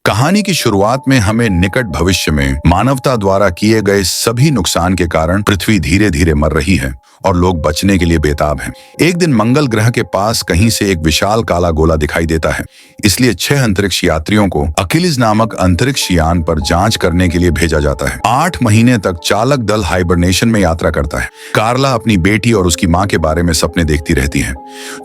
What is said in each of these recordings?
कहानी की शुरुआत में हमें निकट भविष्य में मानवता द्वारा किए गए सभी नुकसान के कारण पृथ्वी धीरे धीरे मर रही है और लोग बचने के लिए बेताब हैं। एक दिन मंगल ग्रह के पास कहीं से एक विशाल काला गोला दिखाई देता है, इसलिए 6 अंतरिक्ष यात्रियों को अकिलिस नामक अंतरिक्ष यान पर जांच करने के लिए भेजा जाता है। 8 महीने तक चालक दल हाइबरनेशन में यात्रा करता है। कार्ला अपनी बेटी और उसकी माँ के बारे में सपने देखती रहती है,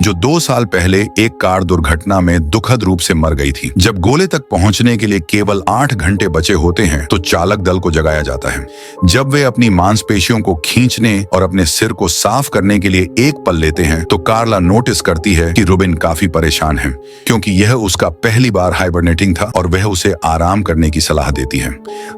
जो 2 साल पहले एक कार दुर्घटना में दुखद रूप से मर गई थी। जब गोले तक पहुंचने के लिए केवल 8 घंटे बचे होते हैं तो चालक दल को जगाया जाता है। जब वे अपनी मांसपेशियों को खींचने और अपने सिर को साफ करने के लिए एक पल लेते हैं तो कार्ला नोटिस करती है कि रुबिन काफी परेशान है, क्योंकि यह उसका पहली बार हाइबरनेटिंग था और वह उसे आराम करने की सलाह देती है।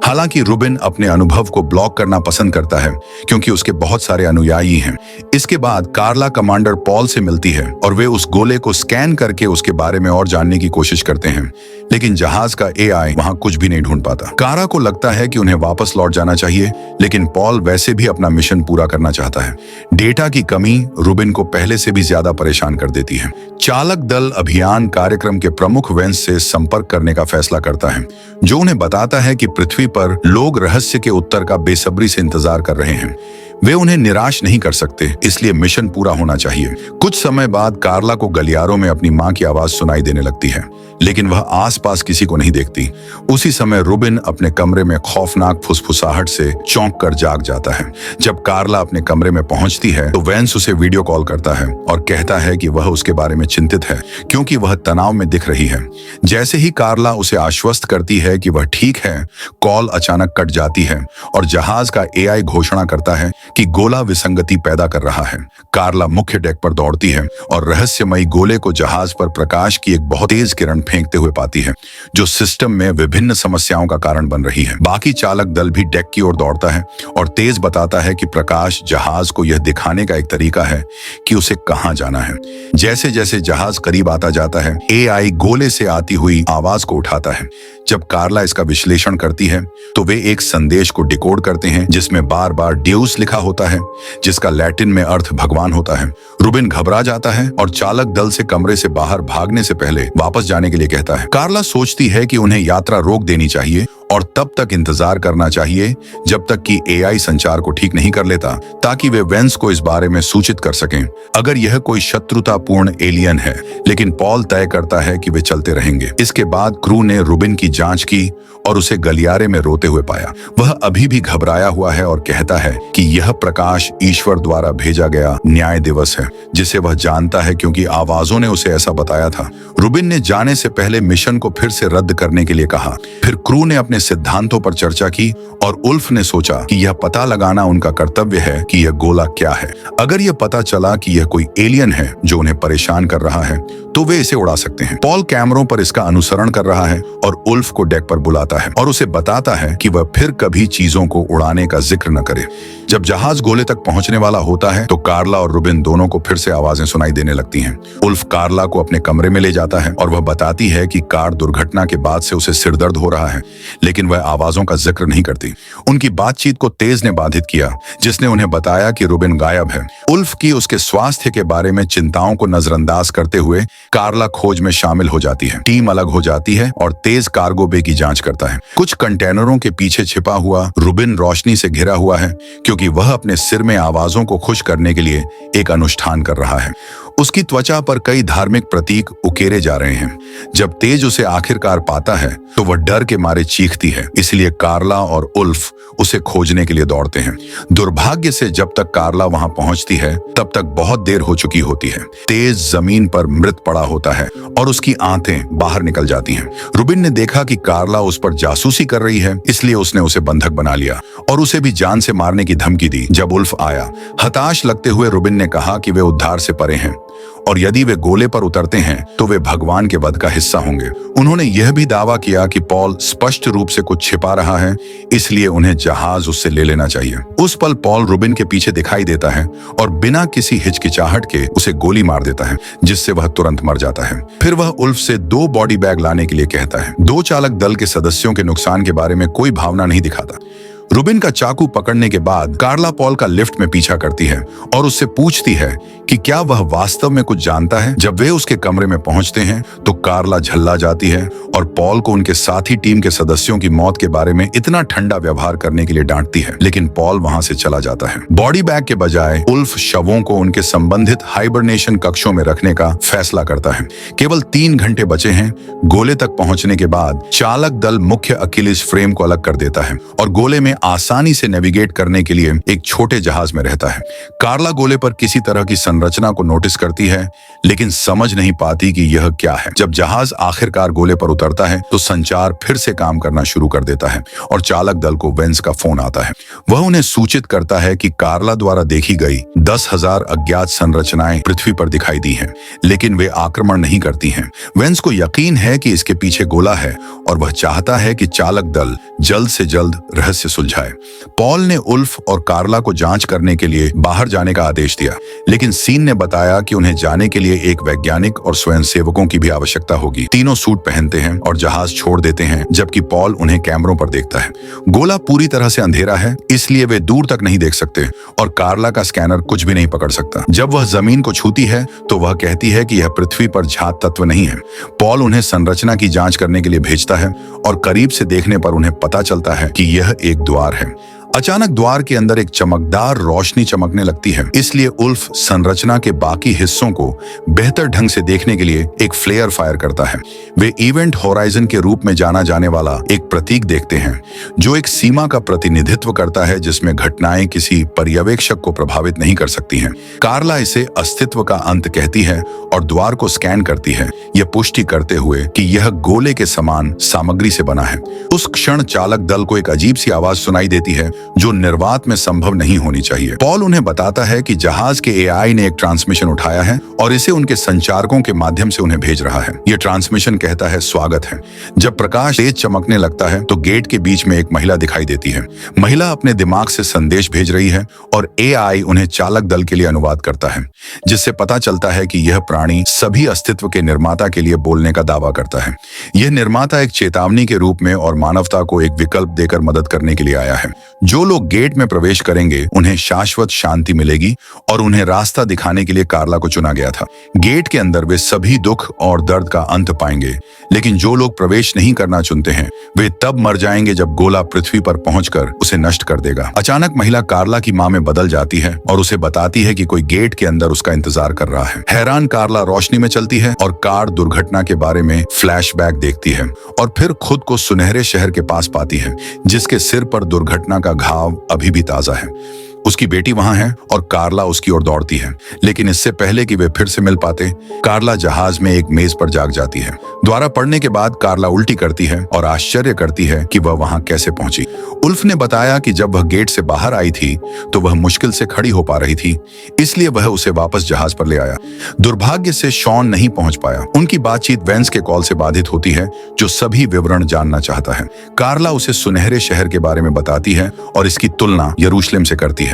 हालांकि रुबिन अपने अनुभव को ब्लॉक करना पसंद करता है, क्योंकि उसके बहुत सारे अनुयायी हैं। इसके बाद कार्ला कमांडर पॉल से मिलती है और वे उस गोले को स्कैन करके उसके बारे में और जानने की कोशिश करते हैं, लेकिन जहाज का एआई वहां कुछ भी नहीं ढूंढ पाता। कारा को लगता है कि उन्हें वापस लौट जाना चाहिए, लेकिन पॉल वैसे भी अपना मिशन पूरा करना चाहता है। डेटा की कमी रुबिन को पहले से भी ज्यादा परेशान कर देती है। चालक दल अभियान कार्यक्रम के प्रमुख वेंस से संपर्क करने का फैसला करता है, जो उन्हें बताता है कि पृथ्वी पर लोग रहस्य के उत्तर का बेसब्री से इंतजार कर रहे हैं। वे उन्हें निराश नहीं कर सकते, इसलिए मिशन पूरा होना चाहिए। कुछ समय बाद कार्ला को गलियारों में अपनी मां की आवाज सुनाई देने लगती है, लेकिन वह आसपास किसी को नहीं देखती। उसी समय रुबिन अपने कमरे में खौफनाक फुसफुसाहट से चौंक कर जाग जाता है। जब कार्ला अपने कमरे में पहुंचती है तो वेंस उसे वीडियो कॉल करता है और कहता है कि वह उसके बारे में चिंतित है, क्योंकि वह तनाव में दिख रही है। जैसे ही कार्ला उसे आश्वस्त करती है कि वह ठीक है, कॉल अचानक कट जाती है और जहाज का एआई घोषणा करता है कि गोला विसंगति पैदा कर रहा है। कार्ला मुख्य डेक पर दौड़ती है और रहस्यमयी गोले को जहाज पर प्रकाश की एक बहुत तेज किरण फेंकते हुए पाती है, जो सिस्टम में विभिन्न समस्याओं का कारण बन रही है। बाकी चालक दल भी डेक की ओर दौड़ता है और तेज बताता है कि प्रकाश जहाज को यह दिखाने का एक तरीका है कि उसे कहां जाना है। जैसे जैसे जहाज करीब आता जाता है, एआई गोले से आती हुई आवाज को उठाता है। जब कार्ला इसका विश्लेषण करती है तो वे एक संदेश को डिकोड करते हैं, जिसमें बार बार ड्यूस लिखा होता है, जिसका लैटिन में अर्थ भगवान होता है। रुबिन घबरा जाता है और चालक दल से कमरे से बाहर भागने से पहले वापस जाने के लिए कहता है। कार्ला सोचती है कि उन्हें यात्रा रोक देनी चाहिए और तब तक इंतजार करना चाहिए जब तक कि एआई संचार को ठीक नहीं कर लेता, ताकि वे वेंस को इस बारे में सूचित कर सकें अगर यह कोई शत्रुतापूर्ण एलियन है। लेकिन पॉल तय करता है कि वे चलते रहेंगे। इसके बाद क्रू ने रुबिन की जांच की और उसे गलियारे में रोते हुए पाया। वह अभी भी घबराया हुआ है और कहता है कि यह प्रकाश ईश्वर द्वारा भेजा गया न्याय दिवस है, जिसे वह जानता है क्योंकि आवाजों ने उसे ऐसा बताया था। रुबिन ने जाने से पहले मिशन को फिर से रद्द करने के लिए कहा। फिर क्रू ने अपने सिद्धांतों पर चर्चा की और उल्फ ने सोचा कि यह पता लगाना उनका कर्तव्य है कि यह गोला क्या है। अगर यह पता चला कि यह कोई एलियन है जो उन्हें परेशान कर रहा है तो वे इसे उड़ा सकते हैं। पॉल कैमरों पर इसका अनुसरण कर रहा है और उल्फ को डेक पर बुलाता है और उसे बताता है कि वह फिर कभी चीजों को उड़ाने का जिक्र न करे। जब जहाज गोले तक पहुंचने वाला होता है तो कार्ला और रुबिन दोनों को फिर से आवाजें सुनाई देने लगती हैं। उल्फ कार्ला को अपने कमरे में ले जाता है और वह बताती है कि कार दुर्घटना के बाद से उसे सिरदर्द हो रहा है, लेकिन वह आवाजों का जिक्र नहीं करती। उनकी बातचीत को तेज ने बाधित किया, जिसने उन्हें बताया कि रुबिन गायब है। उल्फ की उसके स्वास्थ्य के बारे में चिंताओं को नजरअंदाज करते हुए कार्ला खोज में शामिल हो जाती है। टीम अलग हो जाती है और तेज कार्गो बे की जांच करता है। कुछ कंटेनरों के पीछे छिपा हुआ रुबिन रोशनी से घिरा हुआ है, क्योंकि वह अपने सिर में आवाजों को खुश करने के लिए एक अनुष्ठान कर रहा है। उसकी त्वचा पर कई धार्मिक प्रतीक उकेरे जा रहे हैं। जब तेज उसे आखिरकार पाता है तो वह डर के मारे चीखती है, इसलिए कार्ला और उल्फ उसे खोजने के लिए दौड़ते हैं। दुर्भाग्य से जब तक कार्ला वहां पहुंचती है तब तक बहुत देर हो चुकी होती है। तेज जमीन पर मृत पड़ा होता है और उसकी आंतें बाहर निकल जाती हैं। रुबिन ने देखा कि कार्ला उस पर जासूसी कर रही है, इसलिए उसने उसे बंधक बना लिया और उसे भी जान से मारने की धमकी दी। जब उल्फ आया, हताश लगते हुए रुबिन ने कहा कि वे उद्धार से परे हैं और यदि वे गोले पर उतरते हैं तो वे भगवान के वध का हिस्सा होंगे। उन्होंने यह भी दावा किया कि पॉल स्पष्ट रूप से कुछ छिपा रहा है, इसलिए उन्हें जहाज उससे ले लेना चाहिए। उस पल पॉल रुबिन के पीछे दिखाई देता है और बिना किसी हिचकिचाहट के उसे गोली मार देता है, जिससे वह तुरंत मर जाता है। फिर वह उल्फ से 2 बॉडी बैग लाने के लिए कहता है। 2 चालक दल के सदस्यों के नुकसान के बारे में कोई भावना नहीं दिखाता। रुबिन का चाकू पकड़ने के बाद कार्ला पॉल का लिफ्ट में पीछा करती है और उससे पूछती है कि क्या वह वास्तव में कुछ जानता है। जब वे उसके कमरे में पहुंचते हैं तो कार्ला झल्ला जाती है और पॉल को उनके साथी टीम के सदस्यों की मौत के बारे में इतना ठंडा व्यवहार करने के लिए डांटती है, लेकिन पॉल वहां से चला जाता है। बॉडी बैग के बजाय उल्फ शवों को उनके संबंधित हाइबरनेशन कक्षों में रखने का फैसला करता है। केवल 3 घंटे बचे हैं। गोले तक पहुंचने के बाद चालक दल मुख्य अकिलिस फ्रेम को अलग कर देता है और गोले में आसानी से नेविगेट करने के लिए एक छोटे जहाज में रहता है। कार्ला गोले पर किसी तरह की संरचना को नोटिस करती है, लेकिन समझ नहीं पाती कि यह क्या है। जब जहाज आखिरकार गोले पर उतरता है तो संचार फिर से काम करना शुरू कर देता है और चालक दल को वेंस का फोन आता है। वह उन्हें सूचित करता है कि कार्ला द्वारा देखी गई 10,000 अज्ञात संरचनाएं पृथ्वी पर दिखाई दी हैं, लेकिन वे आक्रमण नहीं करती हैं। वेंस को यकीन है कि इसके पीछे गोला है और वह चाहता है कि चालक दल जल्द से जल्द रहस्य सुलझाए। पॉल ने उल्फ और कार्ला को जांच करने के लिए बाहर जाने का आदेश दिया, लेकिन सीन ने बताया कि उन्हें जाने के लिए एक वैज्ञानिक और स्वयंसेवकों की भी आवश्यकता होगी। तीनों सूट पहनते हैं और जहाज छोड़ देते हैं, जबकि पॉल उन्हें कैमरों पर देखता है। गोला पूरी तरह से अंधेरा है, इसलिए वे दूर तक नहीं देख सकते और कार्ला का स्कैनर कुछ भी नहीं पकड़ सकता। जब वह जमीन को छूती है तो वह कहती है कि यह पृथ्वी पर झात तत्व नहीं है। पॉल उन्हें संरचना की जांच करने के लिए भेजता है और करीब से देखने पर उन्हें पता चलता है कि यह एक द्वार है। अचानक द्वार के अंदर एक चमकदार रोशनी चमकने लगती है, इसलिए उल्फ संरचना के बाकी हिस्सों को बेहतर ढंग से देखने के लिए एक फ्लेयर फायर करता है। वे इवेंट होराइजन के रूप में जाना जाने वाला एक प्रतीक देखते हैं, जो एक सीमा का प्रतिनिधित्व करता है जिसमें घटनाएं किसी पर्यवेक्षक को प्रभावित नहीं कर सकती हैं। कार्ला इसे अस्तित्व का अंत कहती है और द्वार को स्कैन करती है, यह पुष्टि करते हुए कि यह गोले के समान सामग्री से बना है। उस क्षण चालक दल को एक अजीब सी आवाज सुनाई देती है जो निर्वात में संभव नहीं होनी चाहिए। पॉल उन्हें बताता है कि जहाज के एआई ने एक ट्रांसमिशन उठाया है और इसे उनके संचारकों के माध्यम से उन्हें भेज रहा है। यह ट्रांसमिशन कहता है, स्वागत है। जब प्रकाश तेज चमकने लगता है तो गेट के बीच में एक महिला दिखाई देती है। महिला अपने दिमाग से संदेश भेज रही है और एआई उन्हें चालक दल के लिए अनुवाद करता है, जिससे पता चलता है कि यह प्राणी सभी अस्तित्व के निर्माता के लिए बोलने का दावा करता है। यह निर्माता एक चेतावनी के रूप में और मानवता को एक विकल्प देकर मदद करने के लिए आया है। जो लोग गेट में प्रवेश करेंगे उन्हें शाश्वत शांति मिलेगी और उन्हें रास्ता दिखाने के लिए कार्ला को चुना गया था। गेट के अंदर वे सभी दुख और दर्द का अंत पाएंगे, लेकिन जो लोग प्रवेश नहीं करना चुनते हैं वे तब मर जाएंगे जब गोला पृथ्वी पर पहुंचकर उसे नष्ट कर देगा। अचानक महिला कार्ला की मां में बदल जाती है और उसे बताती है कि कोई गेट के अंदर उसका इंतजार कर रहा है। हैरान कार्ला रोशनी में चलती है और कार दुर्घटना के बारे में फ्लैशबैक देखती है और फिर खुद को सुनहरे शहर के पास पाती है, जिसके सिर पर दुर्घटना का घाव अभी भी ताजा है। उसकी बेटी वहां है और कार्ला उसकी ओर दौड़ती है, लेकिन इससे पहले कि वे फिर से मिल पाते, कार्ला जहाज में एक मेज पर जाग जाती है। द्वारा पढ़ने के बाद कार्ला उल्टी करती है और आश्चर्य करती है कि वह वहां कैसे पहुंची। उल्फ ने बताया कि जब वह गेट से बाहर आई थी तो वह मुश्किल से खड़ी हो पा रही थी, इसलिए वह उसे वापस जहाज पर ले आया। दुर्भाग्य से शॉन नहीं पहुंच पाया। उनकी बातचीत वेंस के कॉल से बाधित होती है, जो सभी विवरण जानना चाहता है। कार्ला उसे सुनहरे शहर के बारे में बताती है और इसकी तुलना यरूशलेम से करती है,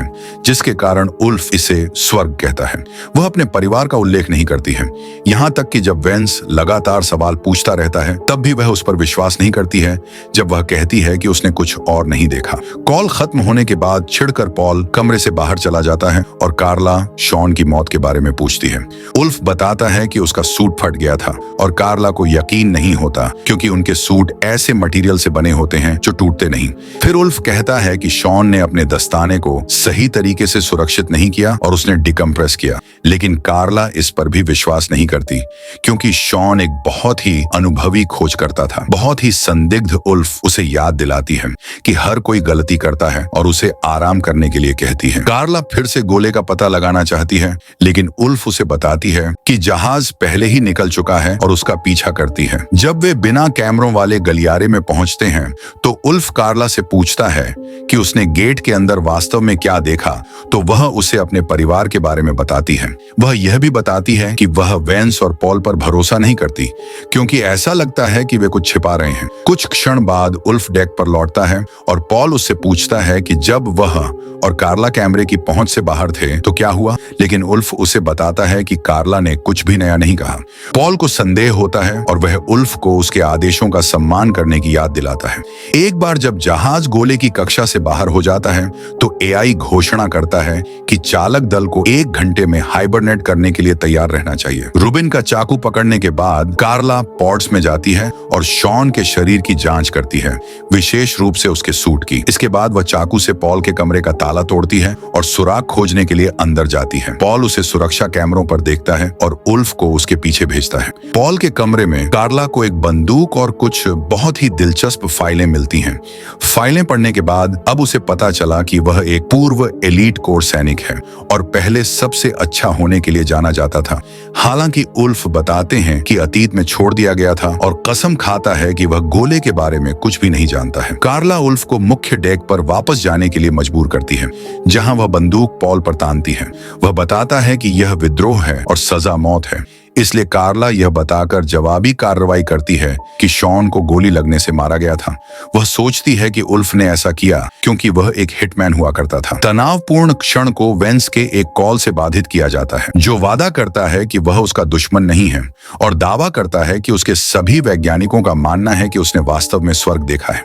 जिसके कारण उल्फ इसे स्वर्ग कहता है। वह अपने परिवार का उल्लेख नहीं करती है, यहाँ तक कि जब वेंस लगातार सवाल पूछता रहता है तब भी वह उस पर विश्वास नहीं करती है जब वह कहती है कि उसने कुछ और नहीं देखा। कॉल खत्म होने के बाद चिढ़कर पॉल कमरे से बाहर चला जाता है और कार्ला शॉन की मौत के बारे में पूछती है। उल्फ बताता है कि उसका सूट फट गया था और कार्ला को यकीन नहीं होता क्योंकि उनके सूट ऐसे मटेरियल से बने होते हैं जो टूटते नहीं। फिर उल्फ कहता है कि शॉन ने अपने दस्ताने को सही तरीके से सुरक्षित नहीं किया और उसने डिकम्प्रेस किया, लेकिन कार्ला इस पर भी विश्वास नहीं करती क्योंकि शॉन एक बहुत ही अनुभवी खोजकर्ता था। बहुत ही संदिग्ध उल्फ उसे याद दिलाती है कि हर कोई गलती करता है और उसे आराम करने के लिए कहती है। कार्ला फिर से गोले का पता लगाना चाहती है, लेकिन उल्फ उसे बताती है कि जहाज पहले ही निकल चुका है और उसका पीछा करती है। जब वे बिना कैमरों वाले गलियारे में पहुंचते हैं तो उल्फ कार्ला से पूछता है कि उसने गेट के अंदर वास्तव में क्या क्या देखा तो वह उसे अपने परिवार के बारे में बताती है। वह यह भी बताती है कि वह वेंस और पॉल पर भरोसा नहीं करती क्योंकि ऐसा लगता है कि वे कुछ छिपा रहे हैं। कुछ क्षण बाद उल्फ डेक पर लौटता है और पॉल उससे पूछता है कि जब वह और कार्ला कैमरे की पहुंच से बाहर थे तो क्या हुआ, लेकिन उल्फ उसे बताता है कि कार्ला ने कुछ भी नया नहीं कहा। पॉल को संदेह होता है और वह उल्फ को उसके आदेशों का सम्मान करने की याद दिलाता है। एक बार जब जहाज गोले की कक्षा से बाहर हो जाता है तो एआई घोषणा करता है कि चालक दल को 1 घंटे में हाइबरनेट करने के लिए तैयार रहना चाहिए। रूबिन का चाकू पकड़ने के बाद कार्ला पॉड्स में जाती है और शॉन के शरीर की जांच करती है, विशेष रूप से उसके सूट की। इसके बाद वह चाकू से पॉल के कमरे का ताला तोड़ती है और सुराग खोजने के लिए अंदर जाती है। पॉल उसे सुरक्षा कैमरों पर देखता है और उल्फ को उसके पीछे भेजता है। पॉल के कमरे में कार्ला को एक बंदूक और कुछ बहुत ही दिलचस्प फाइलें मिलती हैं। फाइलें पढ़ने के बाद अब उसे पता चला कि वह एक पूर्व एलीट कोर सैनिक है और पहले सबसे अच्छा होने के लिए जाना जाता था। हालांकि उल्फ बताते हैं कि अतीत में छोड़ दिया गया था और कसम खाता है कि वह गोले के बारे में कुछ भी नहीं जानता है। कार्ला उल्फ को मुख्य डेक पर वापस जाने के लिए मजबूर करती है, जहां वह बंदूक पॉल पर तानती है। वह बताता है कि यह विद्रोह है और सजा मौत है, इसलिए कार्ला यह बताकर जवाबी कार्रवाई करती है कि शॉन को गोली लगने से मारा गया था। वह सोचती है कि उल्फ ने ऐसा किया क्योंकि वह एक हिटमैन हुआ करता था। तनावपूर्ण क्षण को वेंस के एक कॉल से बाधित किया जाता है, जो वादा करता है कि वह उसका दुश्मन नहीं है और दावा करता है कि उसके सभी वैज्ञानिकों का मानना है कि उसने वास्तव में स्वर्ग देखा है।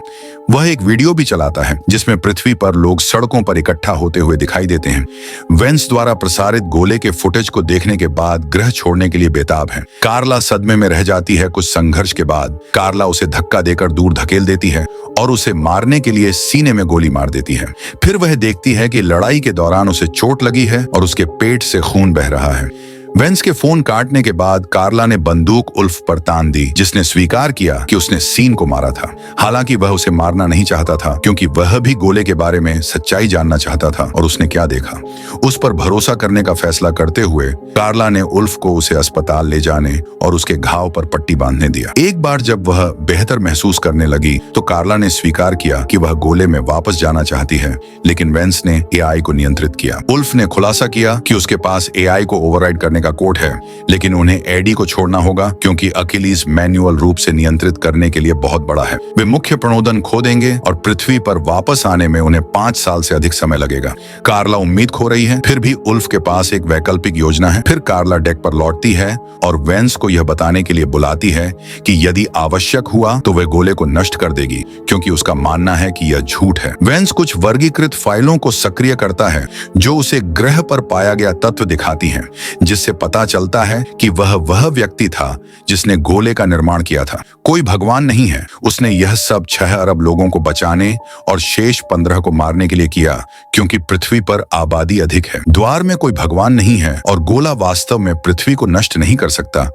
वह एक वीडियो भी चलाता है जिसमें पृथ्वी पर लोग सड़कों पर इकट्ठा होते हुए दिखाई देते हैं। वेंस द्वारा प्रसारित गोले के फुटेज को देखने के बाद ग्रह छोड़ने के लिए बेताब है। कार्ला सदमे में रह जाती है। कुछ संघर्ष के बाद कार्ला उसे धक्का देकर दूर धकेल देती है और उसे मारने के लिए सीने में गोली मार देती है। फिर वह देखती है कि लड़ाई के दौरान उसे चोट लगी है और उसके पेट से खून बह रहा है। वेंस के फोन काटने के बाद कार्ला ने बंदूक उल्फ पर तान दी, जिसने स्वीकार किया कि उसने सीन को मारा था। हालांकि वह उसे मारना नहीं चाहता था क्योंकि वह भी गोले के बारे में सच्चाई जानना चाहता था और उसने क्या देखा। उस पर भरोसा करने का फैसला करते हुए कार्ला ने उल्फ को उसे अस्पताल ले जाने और उसके घाव पर पट्टी बांधने दिया। एक बार जब वह बेहतर महसूस करने लगी तो कार्ला ने स्वीकार किया कि वह गोले में वापस जाना चाहती है, लेकिन वेंस ने एआई को नियंत्रित किया। उल्फ ने खुलासा किया कि उसके पास एआई को ओवरराइड करने का कोड है, लेकिन उन्हें एडी को छोड़ना होगा क्योंकि अकिलीज मैन्युअल रूप से नियंत्रित करने के लिए बहुत बड़ा है। वे मुख्य प्रणोदन खो देंगे और पृथ्वी पर वापस आने में उन्हें 5 साल से अधिक समय लगेगा। कार्ला उम्मीद खो रही है, फिर भी उल्फ के पास एक वैकल्पिक योजना है। फिर कार्ला डेक पर लौटती है और वेंस को यह बताने के लिए बुलाती है कि यदि आवश्यक हुआ तो वह गोले को नष्ट कर देगी क्योंकि उसका मानना है कि यह झूठ है। वेंस कुछ वर्गीकृत फाइलों को सक्रिय करता है जो उसे ग्रह पर पाया गया तत्व दिखाती हैं, जिससे पता चलता है कि वह व्यक्ति था जिसने गोले का निर्माण किया था। कोई भगवान नहीं है। उसने यह सब 6 अरब लोगों को बचाने और शेष 15 को मारने के लिए किया क्योंकि पृथ्वी पर आबादी अधिक है। द्वार में कोई भगवान नहीं है और गोला वास्तव में पृथ्वी को नष्ट नहीं कर सकता।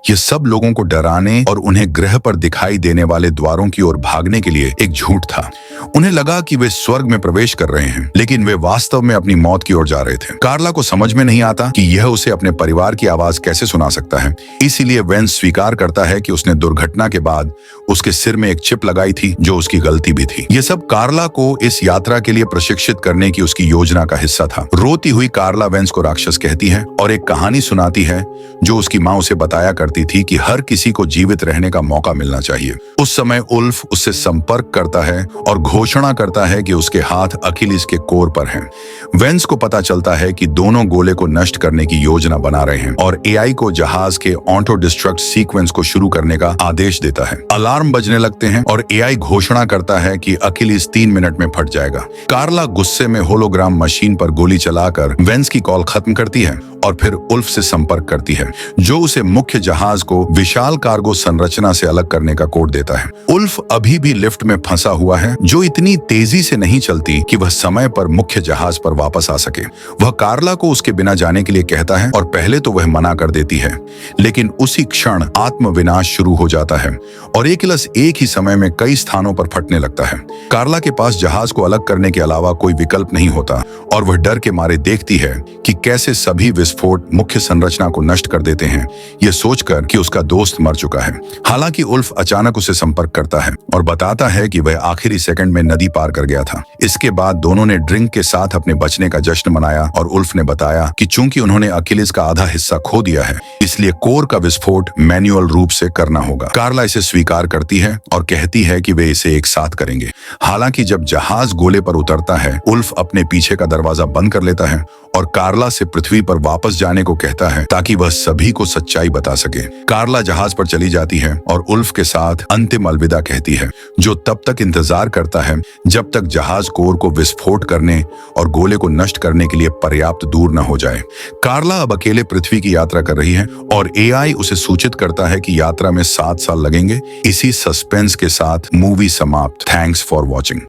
ये सब लोगों को डराने और उन्हें ग्रह पर दिखाई देने वाले द्वारों की ओर भागने के लिए एक झूठ था। उन्हें लगा कि वे स्वर्ग में प्रवेश कर रहे हैं, लेकिन वे वास्तव में अपनी मौत की ओर जा रहे थे। कार्ला को समझ में नहीं आता कि यह उसे अपने परिवार की आवाज कैसे सुना सकता है। इसीलिए वेंस स्वीकार करता है कि उसने दुर्घटना के बाद उसके सिर में एक चिप लगाई थी, जो उसकी गलती भी थी। यह सब कार्ला को इस यात्रा के लिए प्रशिक्षित करने की उसकी योजना का हिस्सा था। रोती हुई कार्ला वेंस को राक्षस कहती है और एक कहानी सुनाती है जो उसकी माँ उसे बताया करती थी कि हर किसी को जीवित रहने का मौका मिलना चाहिए। उस समय उल्फ उससे संपर्क करता है और घोषणा करता है कि उसके हाथ अकिलीज के कोर पर हैं। वेंस को पता चलता है कि दोनों गोले को नष्ट करने की योजना बना रहे हैं और एआई को जहाज के ऑटो डिस्ट्रक्ट सीक्वेंस को शुरू करने का आदेश देता है। अलार्म बजने लगते हैं और एआई घोषणा करता है कि अकिलीज 3 मिनट में फट जाएगा। कार्ला गुस्से में होलोग्राम मशीन पर गोली चलाकर वेंस की कॉल खत्म करती है और फिर उल्फ से संपर्क करती है, जो उसे मुख्य जहाज को विशाल कार्गो संरचना से अलग करने का कोड देता है। उल्फ अभी भी लिफ्ट में फंसा हुआ है, जो इतनी तेजी से नहीं चलती कि वह समय पर मुख्य जहाज पर वापस आ सके। वह कार्ला को उसके बिना जाने के लिए कहता है और पहले तो वह मना कर देती है, लेकिन उसी क्षण आत्मविनाश शुरू हो जाता है और एक ही समय में कई स्थानों पर फटने लगता है। कार्ला के पास जहाज को अलग करने के अलावा कोई विकल्प नहीं होता और वह डर के मारे देखती है कि कैसे सभी विस्फोट मुख्य संरचना को नष्ट कर देते हैं, ये सोचकर कि उसका दोस्त मर चुका है। हालांकि उल्फ अचानक उसे संपर्क करता है और बताता है कि वह आखिरी सेकंड में नदी पार कर गया था। इसके बाद दोनों ने ड्रिंक के साथ अपने बचने का जश्न मनाया और उल्फ ने बताया कि चूंकि उन्होंने अकिलिस का आधा हिस्सा खो दिया है, इसलिए कोर का विस्फोट मैन्युअल रूप से करना होगा। कार्ला इसे स्वीकार करती है और कहती है कि वे इसे एक साथ करेंगे। हालांकि जब जहाज गोले पर उतरता है, उल्फ अपने पीछे का दरवाजा बंद कर लेता है और कार्ला से पृथ्वी पर वापस जाने को कहता है ताकि वह सभी को सच्चाई बता सके। कार्ला जहाज पर चली जाती है और उल्फ के साथ अंतिम अलविदा कहती है, जो तब तक इंतजार करता है जब तक जहाज कोर को विस्फोट करने और गोले को नष्ट करने के लिए पर्याप्त दूर न हो जाए। कार्ला अब अकेले पृथ्वी की यात्रा कर रही है और एआई उसे सूचित करता है कि यात्रा में 7 साल लगेंगे। इसी सस्पेंस के साथ मूवी समाप्त। Thanks for watching.